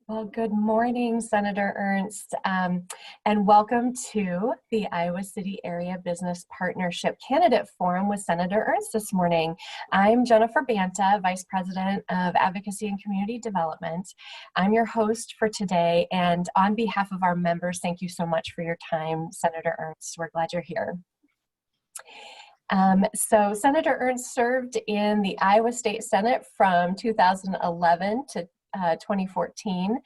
Well, good morning, Senator Ernst, and welcome to the Iowa City Area Business Partnership Candidate Forum with Senator Ernst this morning. I'm Jennifer Banta, Vice President of Advocacy and Community Development. I'm your host for today, and on behalf of our members, thank you so much for your time, Senator Ernst. We're glad you're here. So Senator Ernst served in the Iowa State Senate from 2011 to 2014.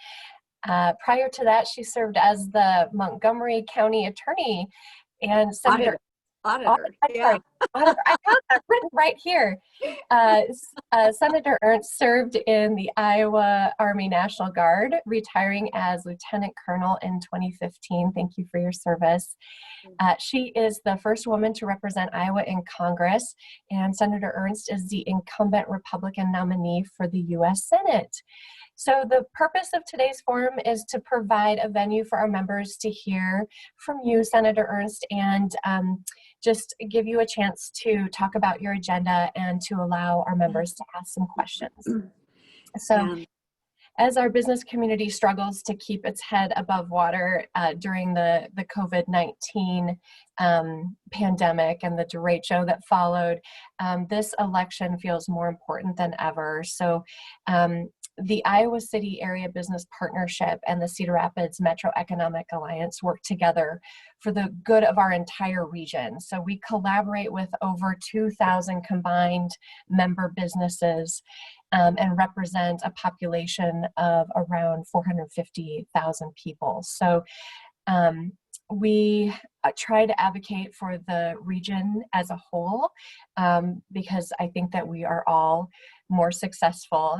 Prior to that, she served as the Montgomery County Attorney and Senator Auditor. Sorry, Auditor. I have that written right here. Senator Ernst served in the Iowa Army National Guard, retiring as Lieutenant Colonel in 2015. Thank you for your service. She is the first woman to represent Iowa in Congress, and Senator Ernst is the incumbent Republican nominee for the U.S. Senate. So the purpose of today's forum is to provide a venue for our members to hear from you, Senator Ernst, and just give you a chance to talk about your agenda and to allow our members to ask some questions. So as our business community struggles to keep its head above water during the COVID-19 pandemic and the derecho that followed, this election feels more important than ever. So the Iowa City Area Business Partnership and the Cedar Rapids Metro Economic Alliance work together for the good of our entire region. So we collaborate with over 2,000 combined member businesses and represent a population of around 450,000 people. So we try to advocate for the region as a whole because I think that we are all more successful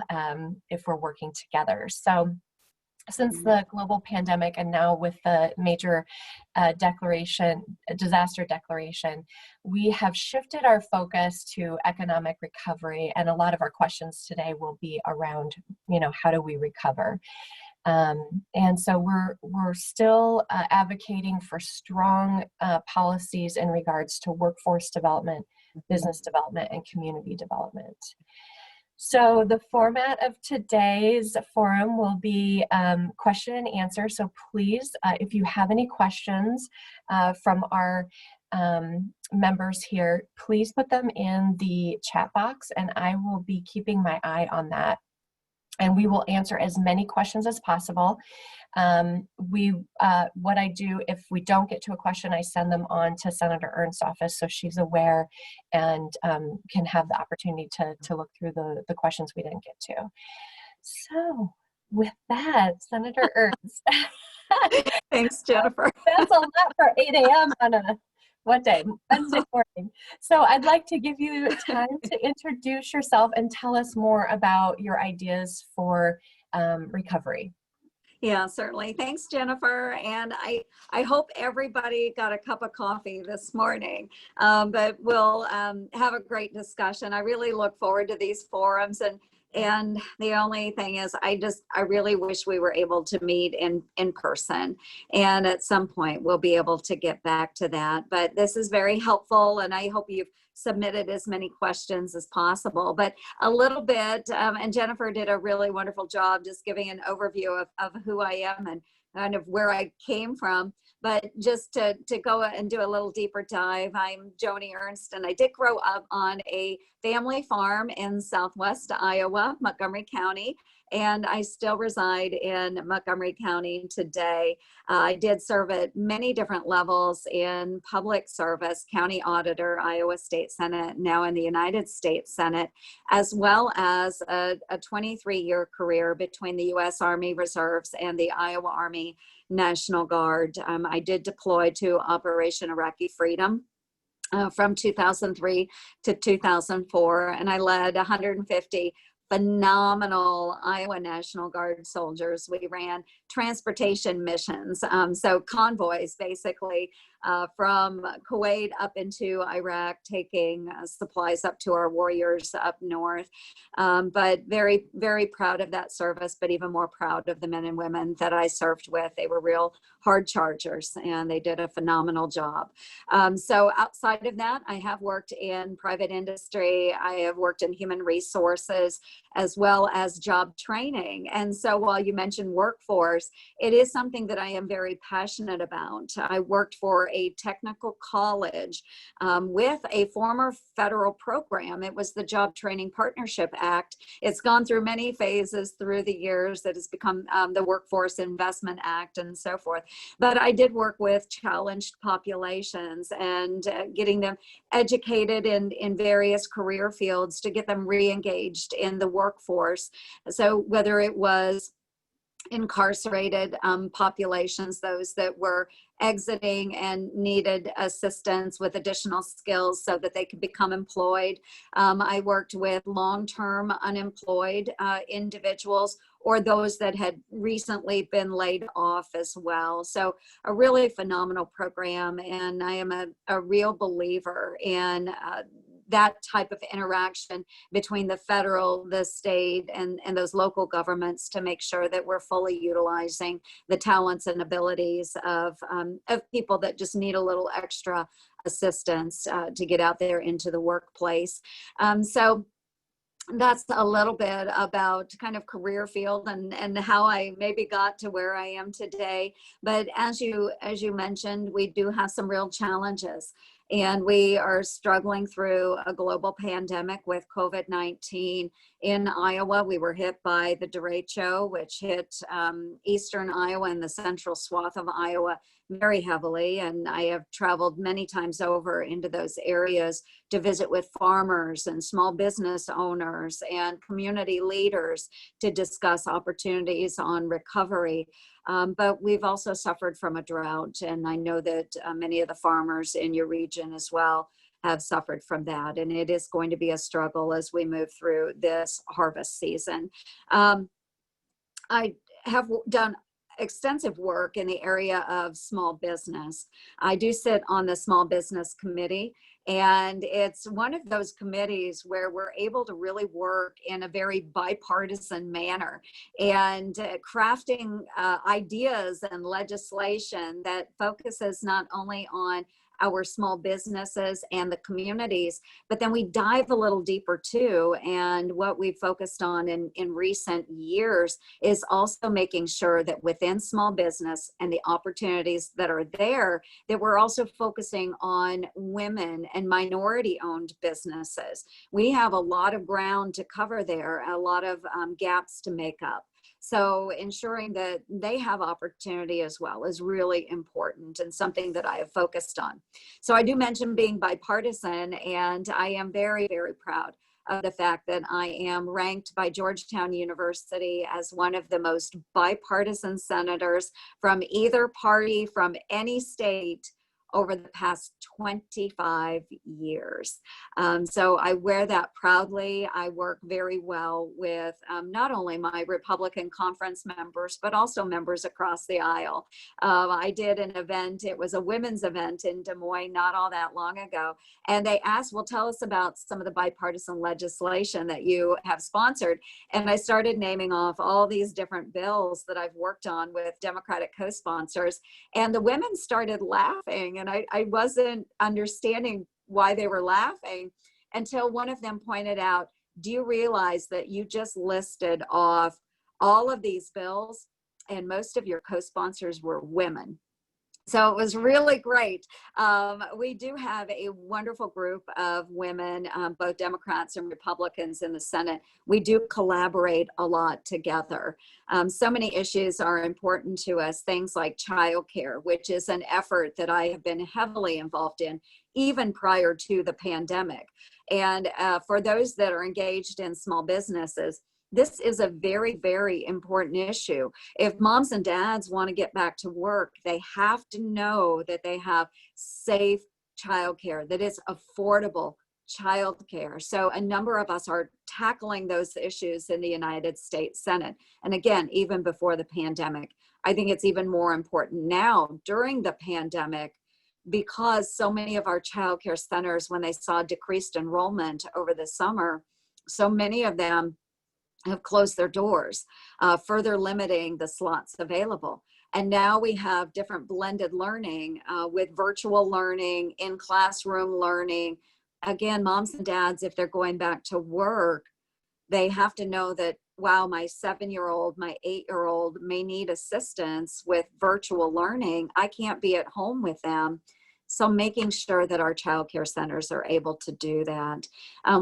if we're working together. So since the global pandemic and now with the major disaster declaration, we have shifted our focus to economic recovery, and a lot of our questions today will be around, how do we recover? And so we're still advocating for strong policies in regards to workforce development, business development, and community development. So the format of today's forum will be question and answer. So please, if you have any questions from our members here, please put them in the chat box and I will be keeping my eye on that. And we will answer as many questions as possible. What I do, if we don't get to a question, I send them on to Senator Ernst's office so she's aware and can have the opportunity to look through the questions we didn't get to. So with that, Senator Ernst. Thanks, Jennifer. That's a lot for 8 a.m. on a what day? Wednesday morning. So I'd like to give you time to introduce yourself and tell us more about your ideas for recovery. Yeah, certainly. Thanks, Jennifer. And I hope everybody got a cup of coffee this morning, but we'll have a great discussion. I really look forward to these forums. And the only thing is, I really wish we were able to meet in person. And at some point, we'll be able to get back to that. But this is very helpful, and I hope you've submitted as many questions as possible. But a little bit, and Jennifer did a really wonderful job just giving an overview of who I am and kind of where I came from. But just to go and do a little deeper dive, I'm Joni Ernst, and I did grow up on a family farm in southwest Iowa, Montgomery County, and I still reside in Montgomery County today. I did serve at many different levels in public service, county auditor, Iowa State Senate, now in the United States Senate, as well as a 23-year career between the U.S. Army Reserves and the Iowa Army National Guard. I did deploy to Operation Iraqi Freedom from 2003 to 2004, and I led 150 phenomenal Iowa National Guard soldiers. We ran transportation missions, so convoys basically from Kuwait up into Iraq, taking supplies up to our warriors up north. But very, very proud of that service, but even more proud of the men and women that I served with. They were real hard chargers and they did a phenomenal job. So outside of that, I have worked in private industry. I have worked in human resources as well as job training. And so while you mentioned workforce, it is something that I am very passionate about. I worked for a technical college with a former federal program. It was the Job Training Partnership Act. It's gone through many phases through the years. That has become the Workforce Investment Act and so forth. But I did work with challenged populations and getting them educated in various career fields to get them re-engaged in the workforce. So whether it was incarcerated populations, those that were exiting and needed assistance with additional skills so that they could become employed. I worked with long-term unemployed individuals or those that had recently been laid off as well. So a really phenomenal program, and I am a real believer in that type of interaction between the federal, the state, and those local governments to make sure that we're fully utilizing the talents and abilities of people that just need a little extra assistance to get out there into the workplace. So that's a little bit about kind of career field and how I maybe got to where I am today. But as you mentioned, we do have some real challenges. And we are struggling through a global pandemic with COVID-19. In Iowa, we were hit by the derecho, which hit eastern Iowa and the central swath of Iowa very heavily. And I have traveled many times over into those areas to visit with farmers and small business owners and community leaders to discuss opportunities on recovery. But we've also suffered from a drought, and I know that many of the farmers in your region as well have suffered from that, and it is going to be a struggle as we move through this harvest season. I have done extensive work in the area of small business. I do sit on the Small Business Committee, and it's one of those committees where we're able to really work in a very bipartisan manner and crafting ideas and legislation that focuses not only on our small businesses and the communities, but then we dive a little deeper too. And what we've focused on in recent years is also making sure that within small business and the opportunities that are there, that we're also focusing on women and minority owned businesses. We have a lot of ground to cover there, a lot of gaps to make up. So ensuring that they have opportunity as well is really important and something that I have focused on. So I do mention being bipartisan, and I am very, very proud of the fact that I am ranked by Georgetown University as one of the most bipartisan senators from either party, from any state, over the past 25 years. So I wear that proudly. I work very well with not only my Republican conference members, but also members across the aisle. I did an event, it was a women's event in Des Moines not all that long ago. And they asked, well, tell us about some of the bipartisan legislation that you have sponsored. And I started naming off all these different bills that I've worked on with Democratic co-sponsors. And the women started laughing. And I wasn't understanding why they were laughing until one of them pointed out, do you realize that you just listed off all of these bills and most of your co-sponsors were women? So it was really great. We do have a wonderful group of women, both Democrats and Republicans in the Senate. We do collaborate a lot together. So many issues are important to us, things like childcare, which is an effort that I have been heavily involved in even prior to the pandemic. And for those that are engaged in small businesses, this is a very, very important issue. If moms and dads want to get back to work, they have to know that they have safe childcare, that it's affordable childcare. So a number of us are tackling those issues in the United States Senate. And again, even before the pandemic, I think it's even more important now during the pandemic because so many of our child care centers, when they saw decreased enrollment over the summer, so many of them have closed their doors, further limiting the slots available. And now we have different blended learning with virtual learning, in classroom learning. Again, moms and dads, if they're going back to work, they have to know that, wow, my 7-year-old, my 8-year-old may need assistance with virtual learning. I can't be at home with them. So making sure that our child care centers are able to do that.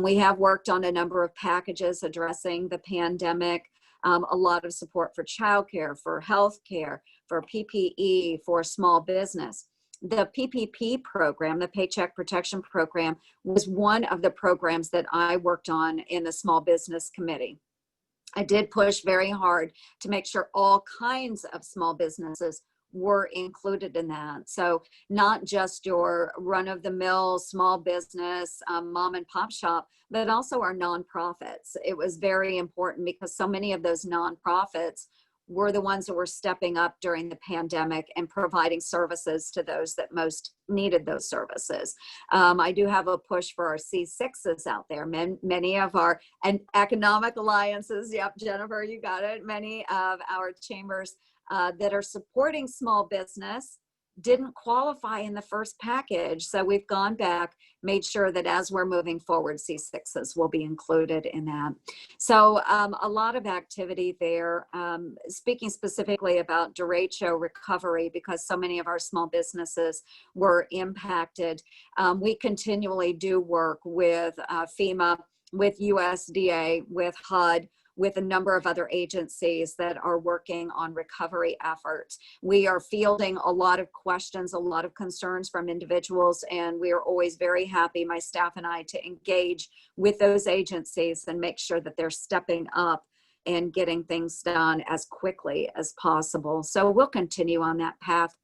We have worked on a number of packages addressing the pandemic, a lot of support for child care, for health care, for PPE, for small business. The PPP program, the Paycheck Protection Program, was one of the programs that I worked on in the Small Business Committee. I did push very hard to make sure all kinds of small businesses were included in that. So not just your run-of-the-mill small business, mom and pop shop, but also our nonprofits. It was very important because so many of those nonprofits were the ones that were stepping up during the pandemic and providing services to those that most needed those services. I do have a push for our C6s out there. Many of our economic alliances, yep, Jennifer, you got it. Many of our chambers that are supporting small business didn't qualify in the first package. So we've gone back, made sure that as we're moving forward, C6s will be included in that. So a lot of activity there. Speaking specifically about derecho recovery, because so many of our small businesses were impacted, we continually do work with FEMA, with USDA, with HUD, with a number of other agencies that are working on recovery efforts. We are fielding a lot of questions, a lot of concerns from individuals, and we are always very happy, my staff and I, to engage with those agencies and make sure that they're stepping up and getting things done as quickly as possible. So we'll continue on that path.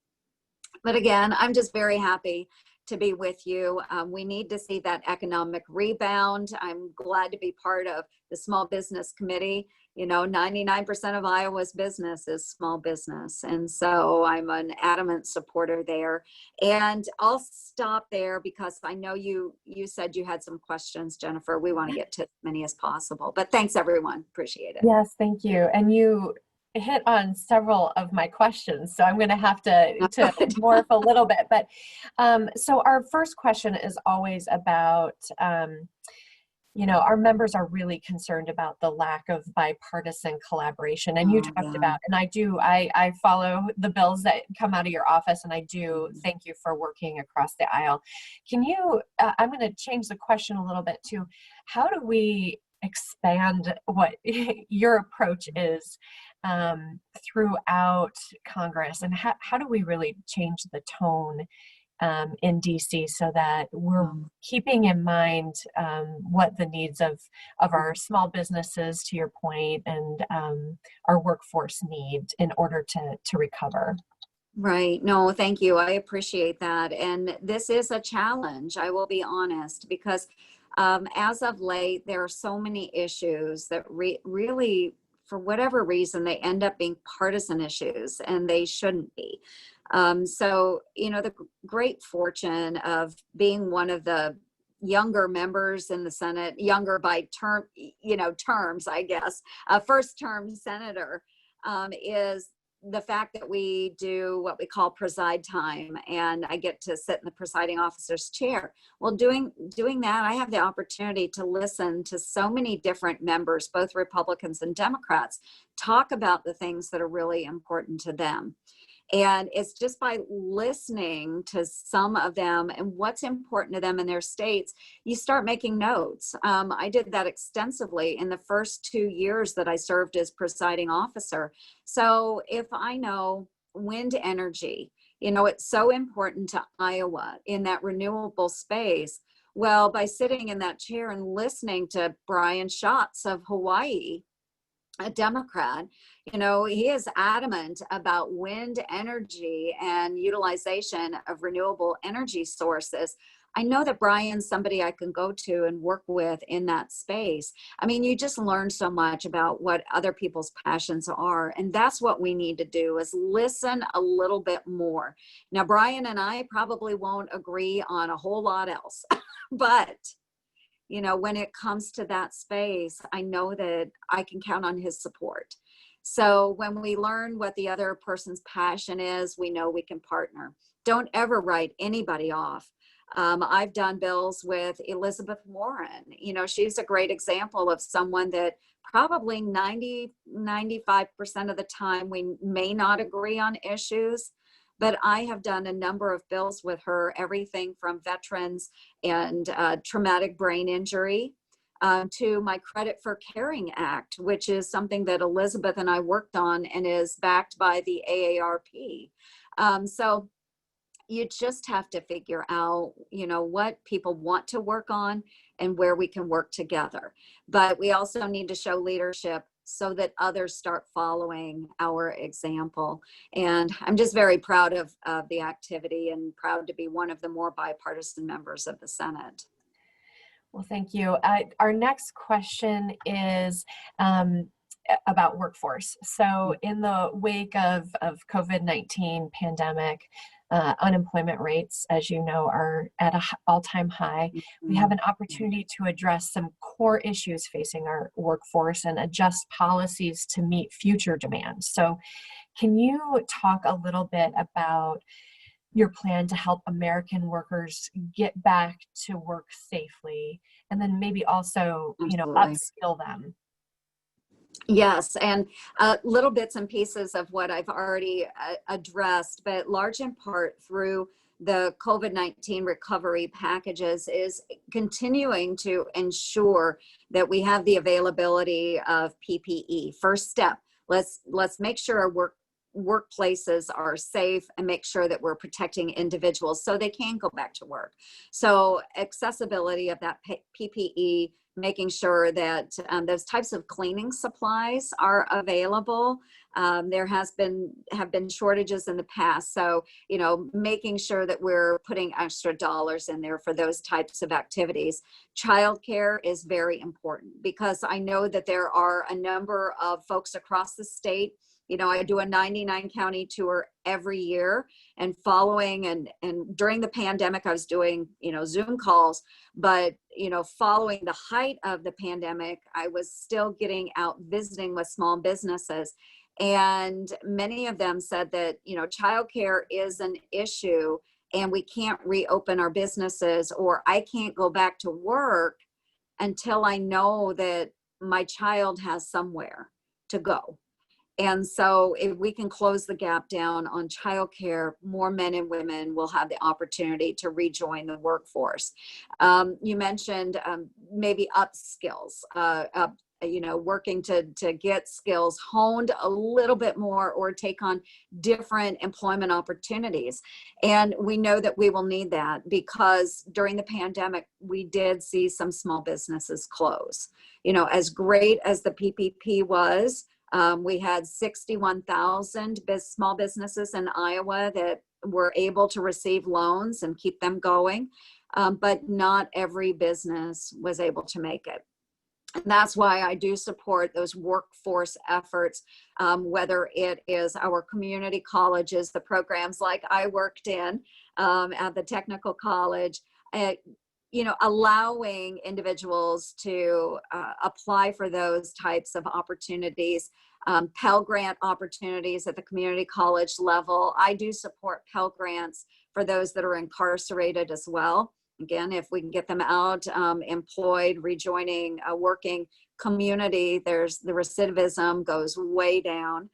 But again, I'm just very happy to be with you. We need to see that economic rebound. I'm glad to be part of the Small Business Committee. You know, 99% of Iowa's business is small business. And so I'm an adamant supporter there. And I'll stop there because I know you said you had some questions, Jennifer. We want to get to as many as possible. But thanks, everyone. Appreciate it. Yes, thank you. And you hit on several of my questions, so I'm going to have to morph a little bit. But so our first question is always about, you know, our members are really concerned about the lack of bipartisan collaboration. And you talked about, and I follow the bills that come out of your office, and I do thank you for working across the aisle. Can you, I'm going to change the question a little bit to, how do we expand what your approach is throughout Congress, and how do we really change the tone in DC so that we're keeping in mind what the needs of our small businesses, to your point, and our workforce need in order to recover? Right. No, thank you. I appreciate that. And this is a challenge, I will be honest, because as of late, there are so many issues that really, for whatever reason, they end up being partisan issues, and they shouldn't be. So, you know, the great fortune of being one of the younger members in the Senate, younger by term, you know, terms, I guess, first term senator, is the fact that we do what we call preside time, and I get to sit in the presiding officer's chair. Well, doing that, I have the opportunity to listen to so many different members, both Republicans and Democrats, talk about the things that are really important to them. And it's just by listening to some of them and what's important to them in their states, you start making notes. I did that extensively in the first 2 years that I served as presiding officer. So if I know wind energy, you know, it's so important to Iowa in that renewable space. Well, by sitting in that chair and listening to Brian Schatz of Hawaii, a Democrat, you know, he is adamant about wind energy and utilization of renewable energy sources. I know that Brian's somebody I can go to and work with in that space. I mean, you just learn so much about what other people's passions are. And that's what we need to do, is listen a little bit more. Now, Brian and I probably won't agree on a whole lot else, but when it comes to that space, I know that I can count on his support. So when we learn what the other person's passion is, we know we can partner. Don't ever write anybody off. I've done bills with Elizabeth Warren. She's a great example of someone that probably 95% of the time we may not agree on issues, but I have done a number of bills with her, everything from veterans and traumatic brain injury to my Credit for Caring Act, which is something that Elizabeth and I worked on and is backed by the AARP. So you just have to figure out, what people want to work on and where we can work together. But we also need to show leadership so that others start following our example. And I'm just very proud of the activity and proud to be one of the more bipartisan members of the Senate. Well, thank you. Our next question is about workforce. So in the wake of COVID-19 pandemic, unemployment rates, as you know, are at an all-time high. We have an opportunity to address some core issues facing our workforce and adjust policies to meet future demands. So can you talk a little bit about your plan to help American workers get back to work safely, and then maybe also, Absolutely. upskill them? Yes, and little bits and pieces of what I've already addressed, but large in part through the COVID-19 recovery packages is continuing to ensure that we have the availability of PPE. First step, let's make sure our workplaces are safe and make sure that we're protecting individuals so they can go back to work. So accessibility of that PPE, making sure that those types of cleaning supplies are available. There have been shortages in the past. So, making sure that we're putting extra dollars in there for those types of activities. Childcare is very important because I know that there are a number of folks across the state. I do a 99 county tour every year, and following and during the pandemic, I was doing, Zoom calls, but, following the height of the pandemic, I was still getting out visiting with small businesses. And many of them said that, childcare is an issue and we can't reopen our businesses, or I can't go back to work until I know that my child has somewhere to go. And so if we can close the gap down on childcare, more men and women will have the opportunity to rejoin the workforce. You mentioned maybe upskills, working to get skills honed a little bit more or take on different employment opportunities. And we know that we will need that because during the pandemic, we did see some small businesses close. As great as the PPP was, we had 61,000 small businesses in Iowa that were able to receive loans and keep them going, but not every business was able to make it. And that's why I do support those workforce efforts, whether it is our community colleges, the programs like I worked in at the technical college, allowing individuals to apply for those types of opportunities, Pell Grant opportunities at the community college level. I do support Pell Grants for those that are incarcerated as well. Again, if we can get them out, employed, rejoining a working community, the recidivism goes way down.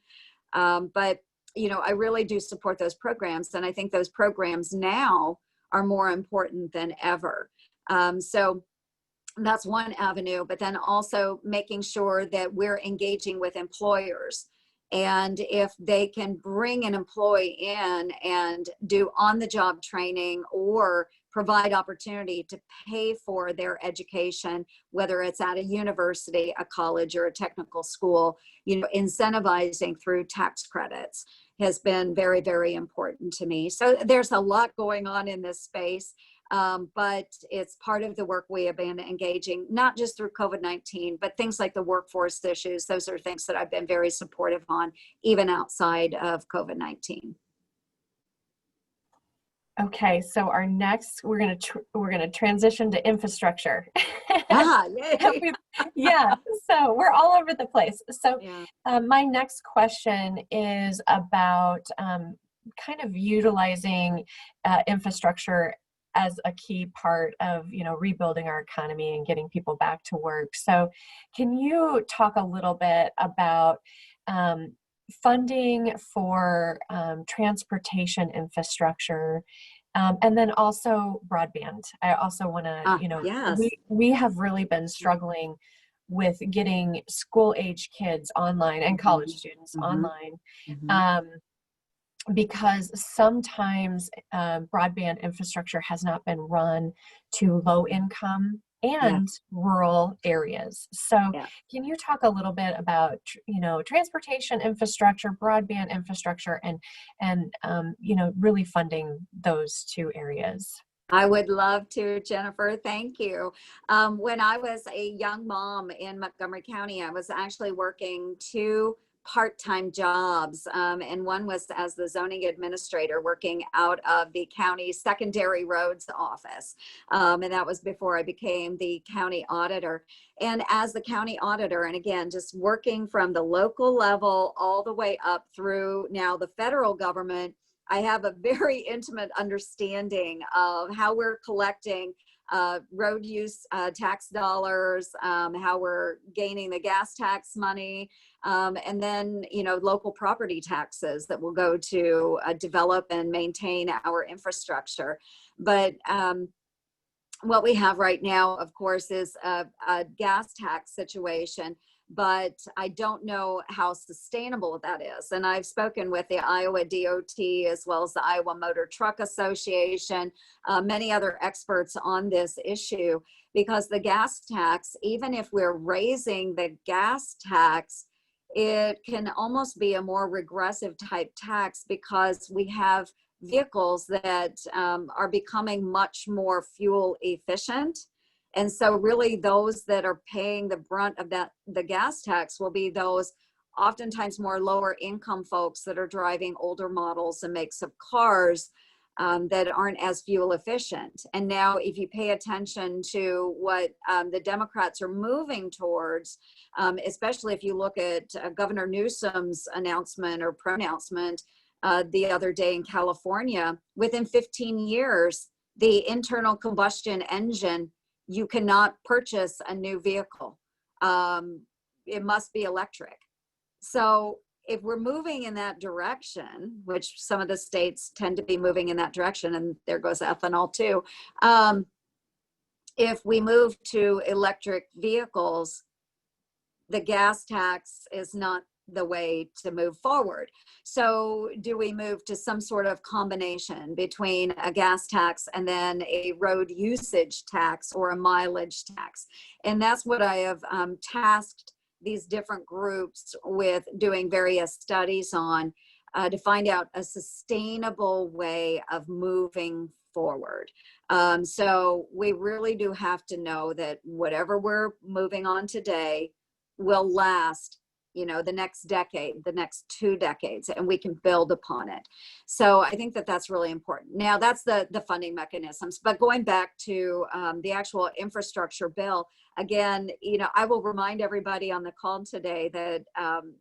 But I really do support those programs, and I think those programs now are more important than ever. So that's one avenue, but then also making sure that we're engaging with employers. And if they can bring an employee in and do on-the-job training or provide opportunity to pay for their education, whether it's at a university, a college, or a technical school, incentivizing through tax credits has been very, very important to me. So there's a lot going on in this space. But it's part of the work we have been engaging, not just through COVID-19, but things like the workforce issues. Those are things that I've been very supportive on, even outside of COVID-19. Okay, so our next, we're gonna transition to infrastructure. Yay. Yeah, so we're all over the place. So Yeah. my next question is about kind of utilizing infrastructure as a key part of, you know, rebuilding our economy and getting people back to work. So can you talk a little bit about um, funding for transportation infrastructure, and then also broadband? I also want to, you know, Yes. we have really been struggling with getting school age kids online and college students online, um, because sometimes broadband infrastructure has not been run to low income Yeah. and rural areas. So Yeah. can you talk a little bit about, you know, transportation infrastructure, broadband infrastructure, and you know, really funding those two areas? I would love to, Jennifer. Thank you. When I was a young mom in Montgomery County, I was actually working two part-time jobs. And one was as the zoning administrator working out of the county secondary roads office. And that was before I became the county auditor. And as the county auditor, and again, just working from the local level all the way up through now the federal government, I have a very intimate understanding of how we're collecting road use tax dollars, how we're gaining the gas tax money, and then, you know, local property taxes that will go to develop and maintain our infrastructure. But what we have right now, of course, is a gas tax situation, but I don't know how sustainable that is. And I've spoken with the Iowa DOT as well as the Iowa Motor Truck Association, many other experts on this issue, because the gas tax, even if we're raising the gas tax, it can almost be a more regressive type tax because we have vehicles that are becoming much more fuel efficient. And so really those that are paying the brunt of that, the gas tax, will be those oftentimes more lower income folks that are driving older models and makes of cars that aren't as fuel efficient. And now if you pay attention to what the Democrats are moving towards, especially if you look at Governor Newsom's announcement or pronouncement the other day in California, within 15 years, the internal combustion engine, you cannot purchase a new vehicle. It must be electric. So if we're moving in that direction, which some of the states tend to be moving in that direction, and there goes ethanol too. If we move to electric vehicles, the gas tax is not the way to move forward. So do we move to some sort of combination between a gas tax and then a road usage tax or a mileage tax? And that's what I have tasked these different groups with doing various studies on, to find out a sustainable way of moving forward. So we really do have to know that whatever we're moving on today will last, you know, the next decade, the next 2 decades, and we can build upon it. So I think that that's really important. Now that's the funding mechanisms, but going back to the actual infrastructure bill, again, you know, I will remind everybody on the call today that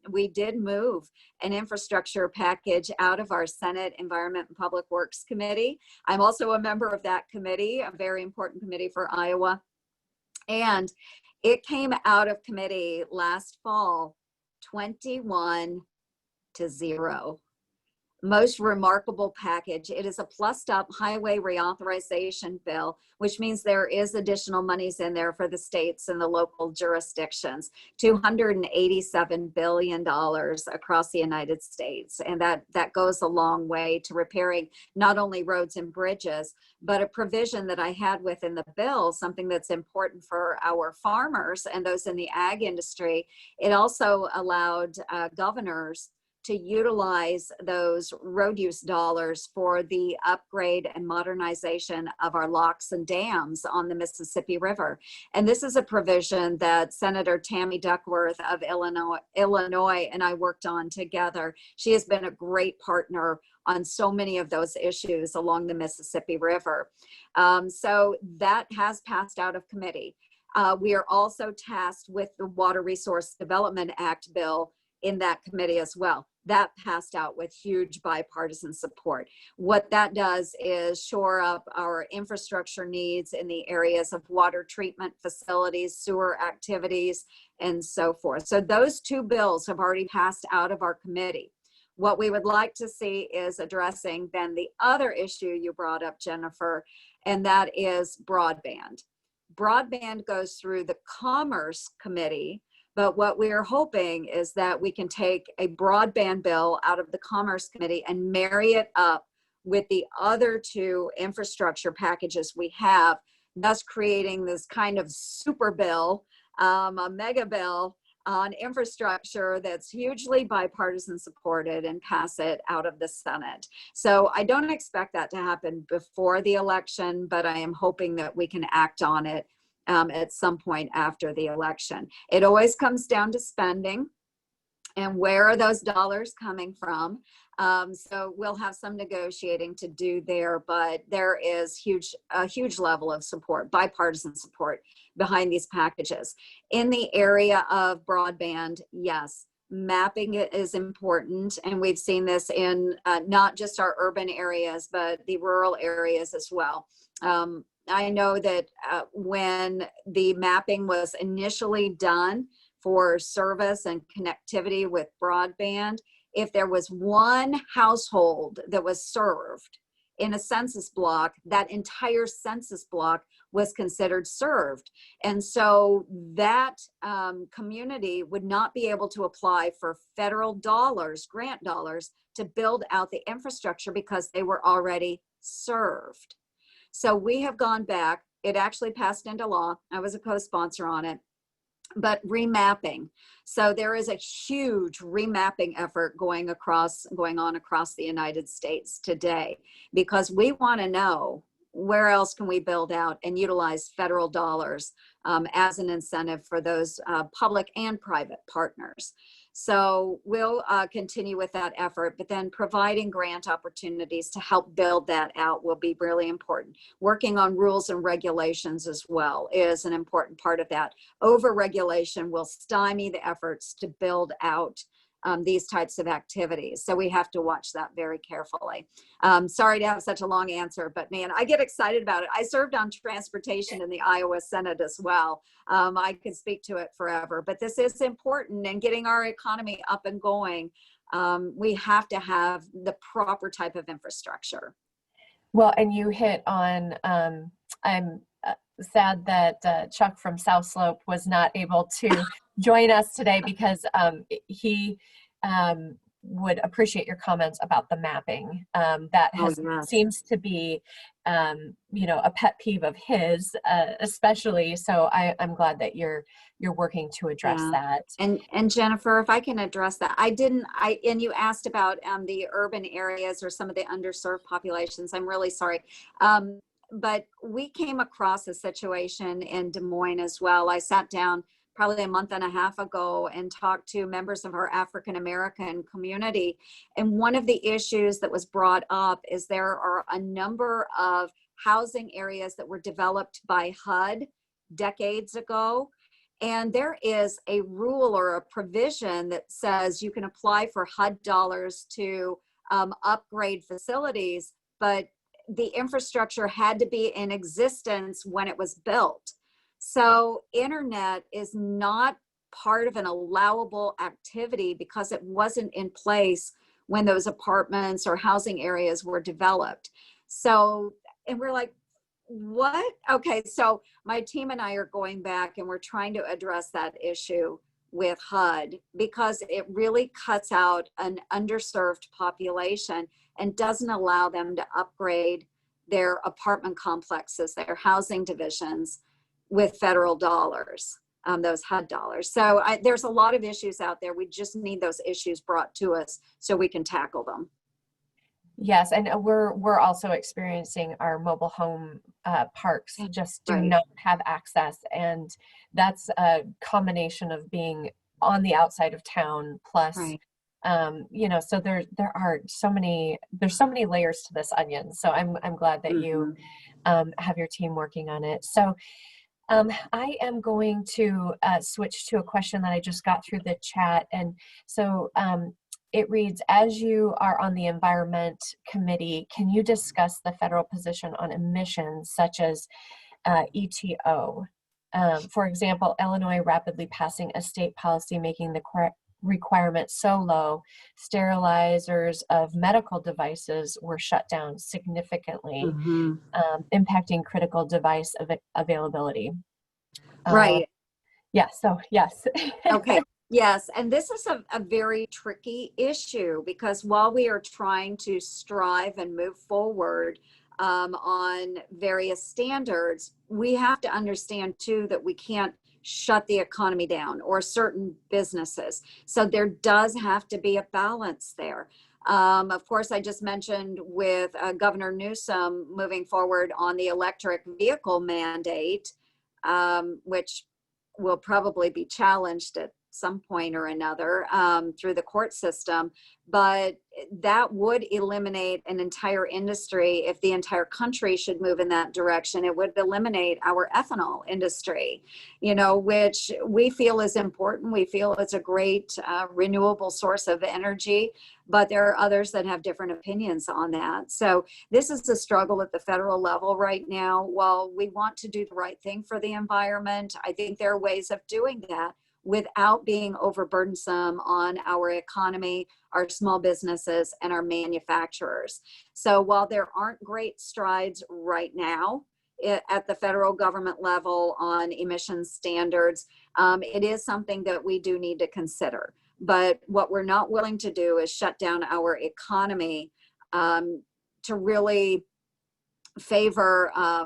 we did move an infrastructure package out of our Senate Environment and Public Works Committee. I'm also a member of that committee, a very important committee for Iowa. And it came out of committee last fall, 21-0. Most remarkable package. It is a plussed up highway reauthorization bill, which means there is additional monies in there for the states and the local jurisdictions, $287 billion across the United States. And that goes a long way to repairing not only roads and bridges, but a provision that I had within the bill, something that's important for our farmers and those in the ag industry. It also allowed governors to utilize those road use dollars for the upgrade and modernization of our locks and dams on the Mississippi River. And this is a provision that Senator Tammy Duckworth of Illinois and I worked on together. She has been a great partner on so many of those issues along the Mississippi River. So that has passed out of committee. We are also tasked with the Water Resource Development Act bill in that committee as well. That passed out with huge bipartisan support. What that does is shore up our infrastructure needs in the areas of water treatment facilities, sewer activities, and so forth. So those two bills have already passed out of our committee. What we would like to see is addressing then the other issue you brought up, Jennifer, and that is broadband. Broadband goes through the Commerce Committee, but what we are hoping is that we can take a broadband bill out of the Commerce Committee and marry it up with the other two infrastructure packages we have, thus creating this kind of super bill, a mega bill on infrastructure that's hugely bipartisan supported, and pass it out of the Senate. So I don't expect that to happen before the election, but I am hoping that we can act on it at some point after the election. It always comes down to spending and where are those dollars coming from. So we'll have some negotiating to do there, but there is a huge level of support, bipartisan support behind these packages. In the area of broadband, yes, mapping is important, and we've seen this in not just our urban areas, but the rural areas as well. I know that when the mapping was initially done for service and connectivity with broadband, if there was one household that was served in a census block, that entire census block was considered served. And so that community would not be able to apply for federal dollars, grant dollars, to build out the infrastructure because they were already served. So we have gone back. It actually passed into law. I was a co-sponsor on it, but remapping. So there is a huge remapping effort going on across the United States today, because we want to know where else can we build out and utilize federal dollars as an incentive for those public and private partners. So we'll continue with that effort, but then providing grant opportunities to help build that out will be really important. Working on rules and regulations as well is an important part of that. Over-regulation will stymie the efforts to build out these types of activities. So we have to watch that very carefully. Sorry to have such a long answer, but man, I get excited about it. I served on transportation in the Iowa Senate as well. I could speak to it forever, but this is important, and getting our economy up and going, we have to have the proper type of infrastructure. Well, and you hit on, I'm sad that Chuck from South Slope was not able to join us today, because he would appreciate your comments about the mapping. That seems to be, a pet peeve of his, especially. So I'm glad that you're working to address that. And Jennifer, if I can address that, and you asked about the urban areas or some of the underserved populations. I'm really sorry. But we came across a situation in Des Moines as well. I sat down probably a month and a half ago and talked to members of our African American community. And one of the issues that was brought up is there are a number of housing areas that were developed by HUD decades ago. And there is a rule or a provision that says you can apply for HUD dollars to upgrade facilities, but the infrastructure had to be in existence when it was built. So internet is not part of an allowable activity because it wasn't in place when those apartments or housing areas were developed. So, and we're like, what? Okay, so my team and I are going back and we're trying to address that issue with HUD, because it really cuts out an underserved population and doesn't allow them to upgrade their apartment complexes, their housing divisions, with federal dollars. those HUD dollars. So there's a lot of issues out there. We just need those issues brought to us so we can tackle them. Yes, and we're also experiencing our mobile home parks just do Right. not have access, and that's a combination of being on the outside of town plus, Right. so there's so many layers to this onion. So I'm glad that you have your team working on it. So I am going to switch to a question that I just got through the chat, and so. It reads, as you are on the Environment Committee, can you discuss the federal position on emissions such as ETO? For example, Illinois rapidly passing a state policy making the requirement so low, sterilizers of medical devices were shut down significantly, impacting critical device availability. Right. Yeah, so yes. Okay. Yes, and this is a very tricky issue because while we are trying to strive and move forward on various standards, we have to understand too that we can't shut the economy down or certain businesses. So there does have to be a balance there. Of course, I just mentioned with Governor Newsom moving forward on the electric vehicle mandate, which will probably be challenged at some point or another through the court system, but that would eliminate an entire industry. If the entire country should move in that direction, it would eliminate our ethanol industry, which we feel is important. We feel it's a great renewable source of energy, but there are others that have different opinions on that. So this is a struggle at the federal level right now. While we want to do the right thing for the environment, I think there are ways of doing that without being overburdensome on our economy, our small businesses, and our manufacturers. So while there aren't great strides right now at the federal government level on emissions standards, it is something that we do need to consider. But what we're not willing to do is shut down our economy to really favor, I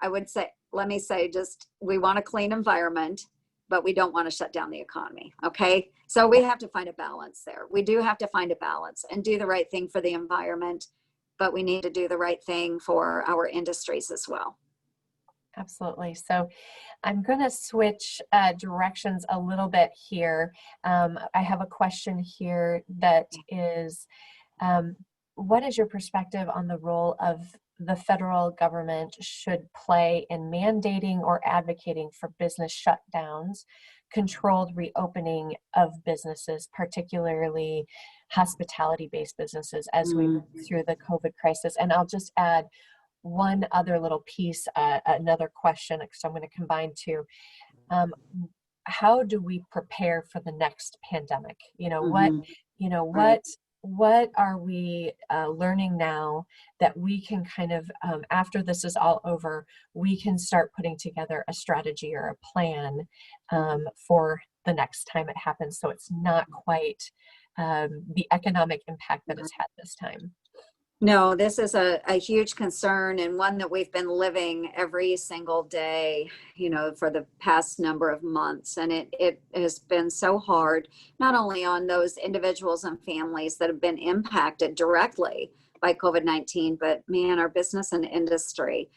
would say, let me say, just we want a clean environment, but we don't want to shut down the economy. Okay. So we have to find a balance there. We do have to find a balance and do the right thing for the environment, but we need to do the right thing for our industries as well. Absolutely. So I'm going to switch directions a little bit here. I have a question here that is, what is your perspective on the role of the federal government should play in mandating or advocating for business shutdowns, controlled reopening of businesses, particularly hospitality-based businesses as we move through the COVID crisis? And I'll just add one other little piece, another question, because I'm going to combine two. How do we prepare for the next pandemic? What are we learning now that we can kind of, after this is all over, we can start putting together a strategy or a plan for the next time it happens, so it's not quite the economic impact that it's had this time? No, this is a huge concern and one that we've been living every single day, for the past number of months. And it has been so hard, not only on those individuals and families that have been impacted directly by COVID-19, but man, our business and industry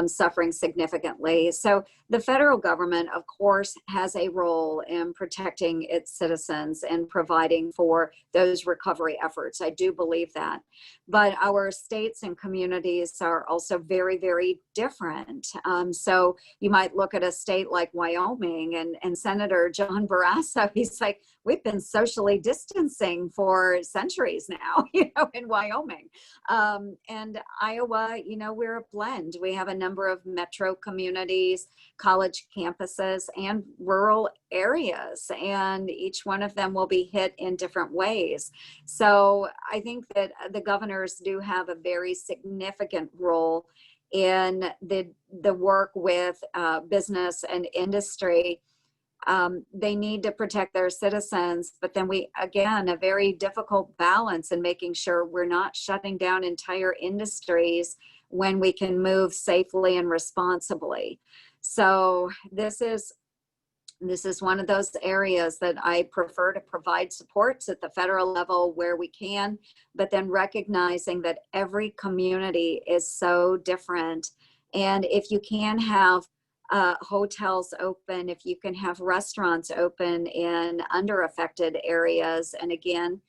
suffering significantly. So the federal government, of course, has a role in protecting its citizens and providing for those recovery efforts. I do believe that. But our states and communities are also very, very different. So you might look at a state like Wyoming and Senator John Barrasso, he's like, we've been socially distancing for centuries now, in Wyoming. And Iowa, we're a blend. We have a number of metro communities, college campuses, and rural areas, and each one of them will be hit in different ways. So I think that the governors do have a very significant role in the work with business and industry. They need to protect their citizens, but then a very difficult balance in making sure we're not shutting down entire industries when we can move safely and responsibly. So this is one of those areas that I prefer to provide supports at the federal level where we can, but then recognizing that every community is so different. And if you can have hotels open, if you can have restaurants open in under-affected areas, and again,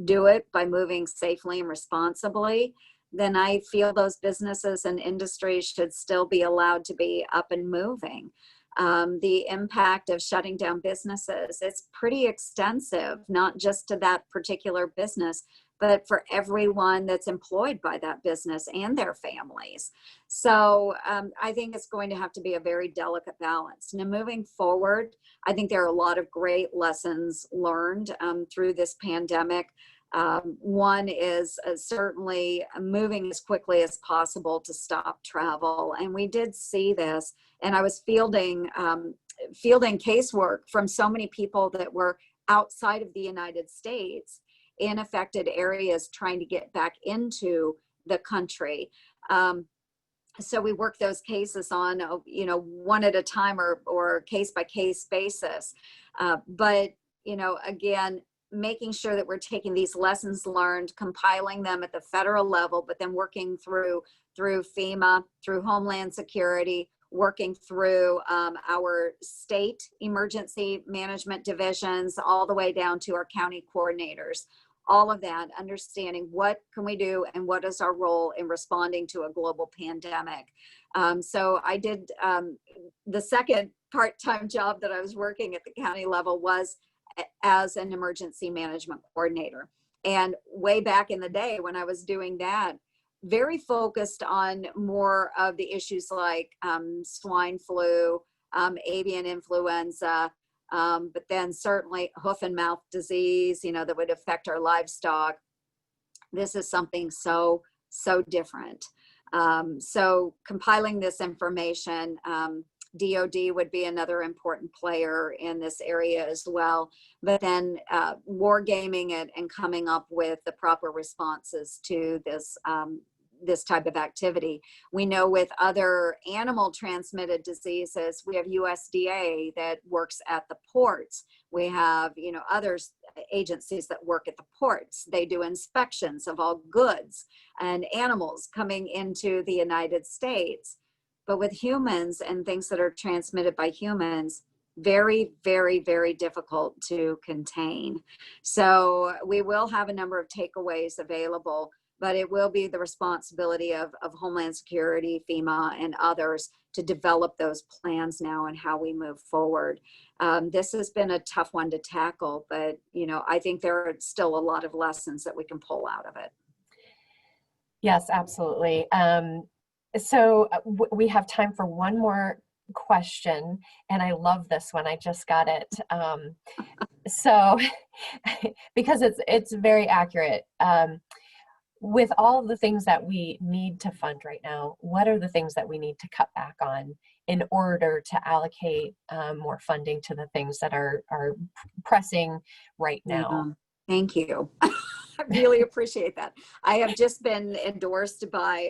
do it by moving safely and responsibly, then I feel those businesses and industries should still be allowed to be up and moving. The impact of shutting down businesses, it's pretty extensive, not just to that particular business, but for everyone that's employed by that business and their families. So I think it's going to have to be a very delicate balance. Now, moving forward, I think there are a lot of great lessons learned through this pandemic. One is certainly moving as quickly as possible to stop travel. And we did see this, and I was fielding casework from so many people that were outside of the United States in affected areas trying to get back into the country. So we work those cases on, one at a time or case by case basis. But, again, making sure that we're taking these lessons learned, compiling them at the federal level, but then working through FEMA, through Homeland Security, working through our state emergency management divisions, all the way down to our county coordinators. All of that, understanding what can we do and what is our role in responding to a global pandemic. So I did the second part-time job that I was working at the county level was as an emergency management coordinator. And way back in the day when I was doing that, very focused on more of the issues like swine flu, avian influenza, but then certainly hoof and mouth disease, that would affect our livestock. This is something so different. So compiling this information, DOD would be another important player in this area as well, but then wargaming it and coming up with the proper responses to this type of activity. We know with other animal transmitted diseases, we have USDA that works at the ports. We have, other agencies that work at the ports. They do inspections of all goods and animals coming into the United States. But with humans and things that are transmitted by humans, very, very, very difficult to contain. So we will have a number of takeaways available, but it will be the responsibility of Homeland Security, FEMA, and others to develop those plans now and how we move forward. This has been a tough one to tackle, but I think there are still a lot of lessons that we can pull out of it. Yes, absolutely. So we have time for one more question, and I love this one. I just got it. So because it's very accurate. With all of the things that we need to fund right now, what are the things that we need to cut back on in order to allocate more funding to the things that are pressing right now? Thank you. I really appreciate that. I have just been endorsed by,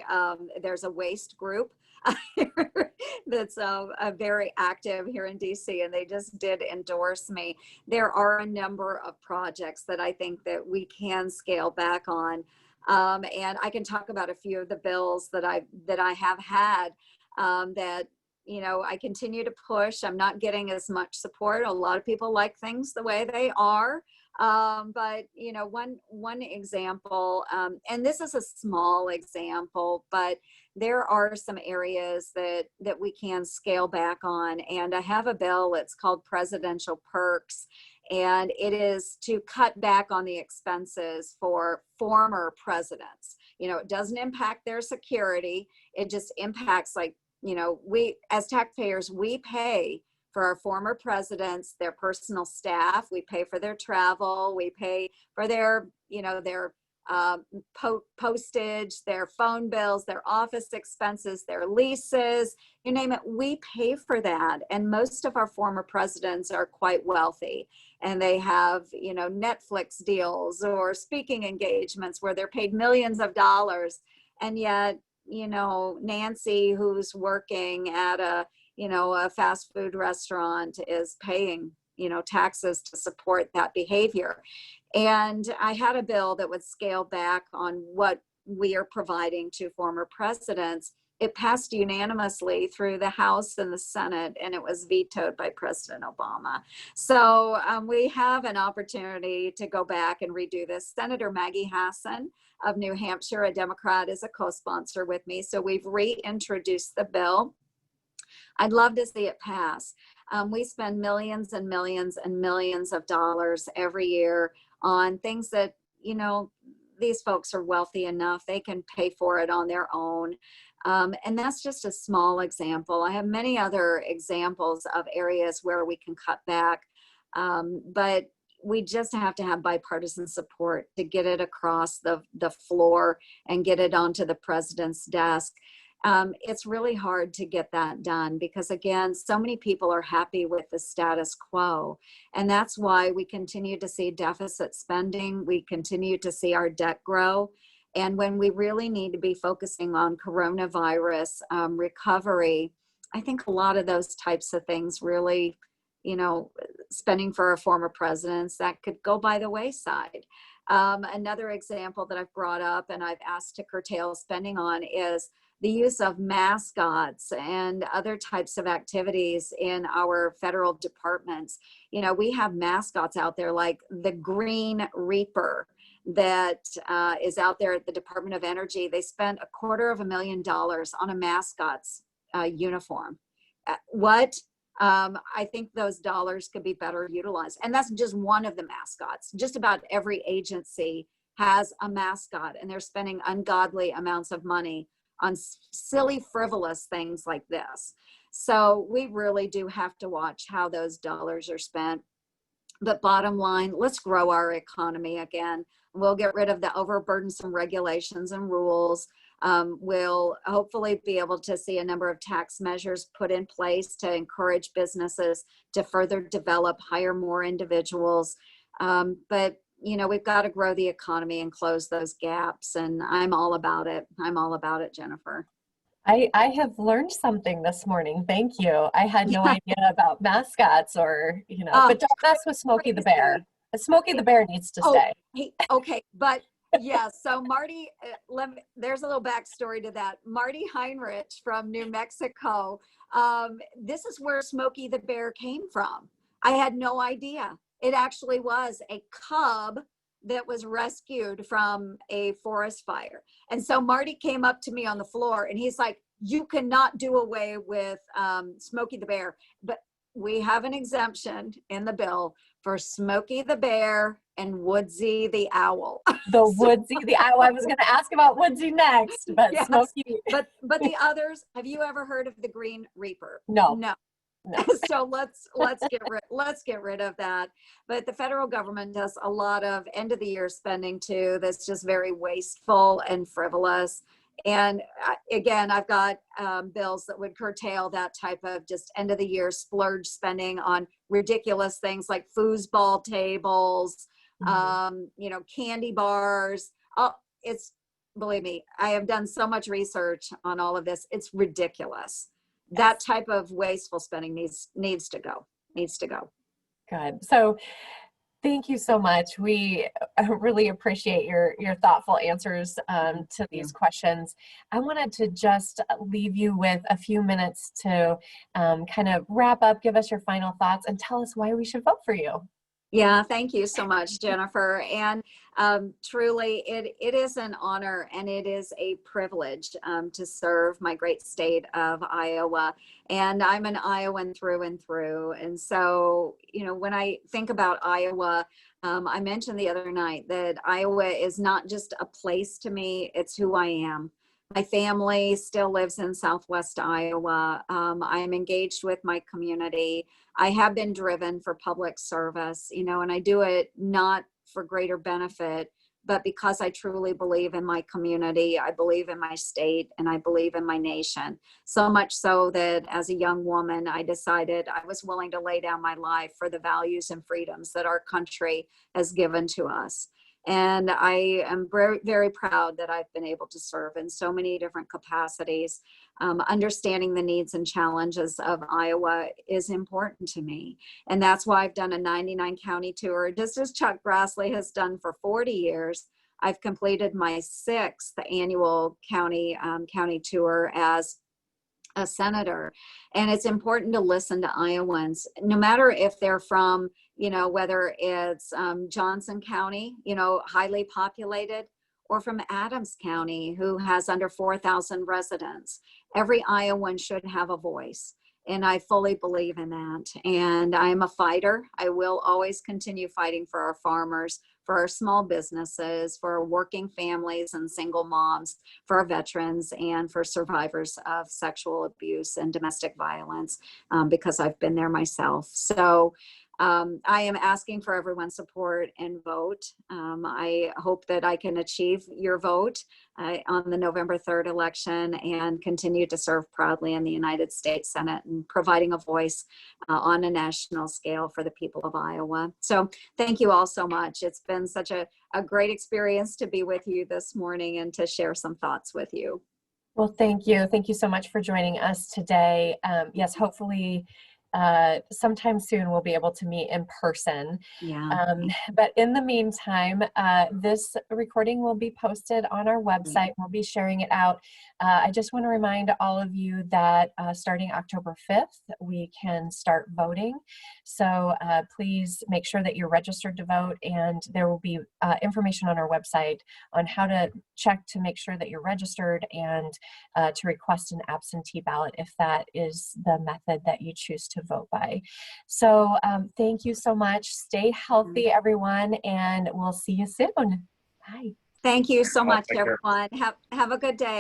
there's a waste group that's very active here in DC, and they just did endorse me. There are a number of projects that I think that we can scale back on. And I can talk about a few of the bills that I have had that I continue to push. I'm not getting as much support. A lot of people like things the way they are. But one example, and this is a small example, but there are some areas that we can scale back on. And I have a bill, it's called Presidential Perks, and it is to cut back on the expenses for former presidents. It doesn't impact their security. It just impacts, like, we as taxpayers, we pay for our former presidents, their personal staff. We pay for their travel. We pay for their postage, their phone bills, their office expenses, their leases, you name it. We pay for that. And most of our former presidents are quite wealthy, and they have, Netflix deals or speaking engagements where they're paid millions of dollars. And yet, Nancy, who's working at a a fast food restaurant is paying, taxes to support that behavior. And I had a bill that would scale back on what we are providing to former presidents. It passed unanimously through the House and the Senate, and it was vetoed by President Obama. So we have an opportunity to go back and redo this. Senator Maggie Hassan of New Hampshire, a Democrat, is a co-sponsor with me. So we've reintroduced the bill. I'd love to see it pass. We spend millions and millions and millions of dollars every year on things that, these folks are wealthy enough, they can pay for it on their own. And that's just a small example. I have many other examples of areas where we can cut back, but we just have to have bipartisan support to get it across the floor and get it onto the president's desk. It's really hard to get that done because, again, so many people are happy with the status quo. And that's why we continue to see deficit spending. We continue to see our debt grow. And when we really need to be focusing on coronavirus recovery, I think a lot of those types of things really, spending for our former presidents, that could go by the wayside. Another example that I've brought up and I've asked to curtail spending on is the use of mascots and other types of activities in our federal departments. We have mascots out there like the Green Reaper that is out there at the Department of Energy. They spent $250,000 on a mascot's uniform. I think those dollars could be better utilized. And that's just one of the mascots. Just about every agency has a mascot, and they're spending ungodly amounts of money on silly, frivolous things like this. So we really do have to watch how those dollars are spent. But bottom line, let's grow our economy again. We'll get rid of the overburdensome regulations and rules. We'll hopefully be able to see a number of tax measures put in place to encourage businesses to further develop, hire more individuals. But we've got to grow the economy and close those gaps. And I'm all about it. I'm all about it, Jennifer. I have learned something this morning. Thank you. I had no idea about mascots but don't mess with Smokey the Bear. Smokey the Bear needs to stay. Okay. But yeah, so Marty, there's a little backstory to that. Marty Heinrich from New Mexico. This is where Smokey the Bear came from. I had no idea. It actually was a cub that was rescued from a forest fire. And so Marty came up to me on the floor and he's like, you cannot do away with Smokey the Bear, but we have an exemption in the bill for Smokey the Bear and Woodsy the Owl. The Woodsy the Owl. I was going to ask about Woodsy next, but yes. Smokey. But the others, have you ever heard of the Green Reaper? No. So let's get rid of that. But the federal government does a lot of end of the year spending too that's just very wasteful and frivolous. And again, I've got bills that would curtail that type of just end of the year splurge spending on ridiculous things like foosball tables, candy bars. Believe me, I have done so much research on all of this. It's ridiculous. That type of wasteful spending needs to go. Good. So thank you so much. We really appreciate your thoughtful answers to these questions. I wanted to just leave you with a few minutes to kind of wrap up, give us your final thoughts, and tell us why we should vote for you. Yeah, thank you so much, Jennifer. And truly, it is an honor and it is a privilege to serve my great state of Iowa. And I'm an Iowan through and through. And so, when I think about Iowa, I mentioned the other night that Iowa is not just a place to me, it's who I am. My family still lives in Southwest Iowa. I'm engaged with my community. I have been driven for public service, and I do it not for greater benefit, but because I truly believe in my community, I believe in my state, and I believe in my nation. So much so that as a young woman, I decided I was willing to lay down my life for the values and freedoms that our country has given to us. And I am very, very proud that I've been able to serve in so many different capacities. Understanding the needs and challenges of Iowa is important to me. And that's why I've done a 99 county tour, just as Chuck Grassley has done for 40 years. I've completed my 6th annual county tour as a senator. And it's important to listen to Iowans, no matter if they're from, whether it's Johnson County, highly populated, or from Adams County, who has under 4,000 residents. Every Iowan should have a voice. And I fully believe in that. And I'm a fighter. I will always continue fighting for our farmers, for our small businesses, for our working families and single moms, for our veterans, and for survivors of sexual abuse and domestic violence, because I've been there myself. So I am asking for everyone's support and vote. I hope that I can achieve your vote on the November 3rd election and continue to serve proudly in the United States Senate and providing a voice on a national scale for the people of Iowa. So thank you all so much. It's been such a great experience to be with you this morning and to share some thoughts with you. Well, thank you. Thank you so much for joining us today. Yes, hopefully sometime soon we'll be able to meet in person. Yeah. But in the meantime, this recording will be posted on our website. We'll be sharing it out. I just want to remind all of you that starting October 5th, we can start voting. So please make sure that you're registered to vote, and there will be information on our website on how to check to make sure that you're registered and to request an absentee ballot if that is the method that you choose to vote by. So thank you so much. Stay healthy, everyone, and we'll see you soon. Bye. Thank you so much, everyone. Have a good day.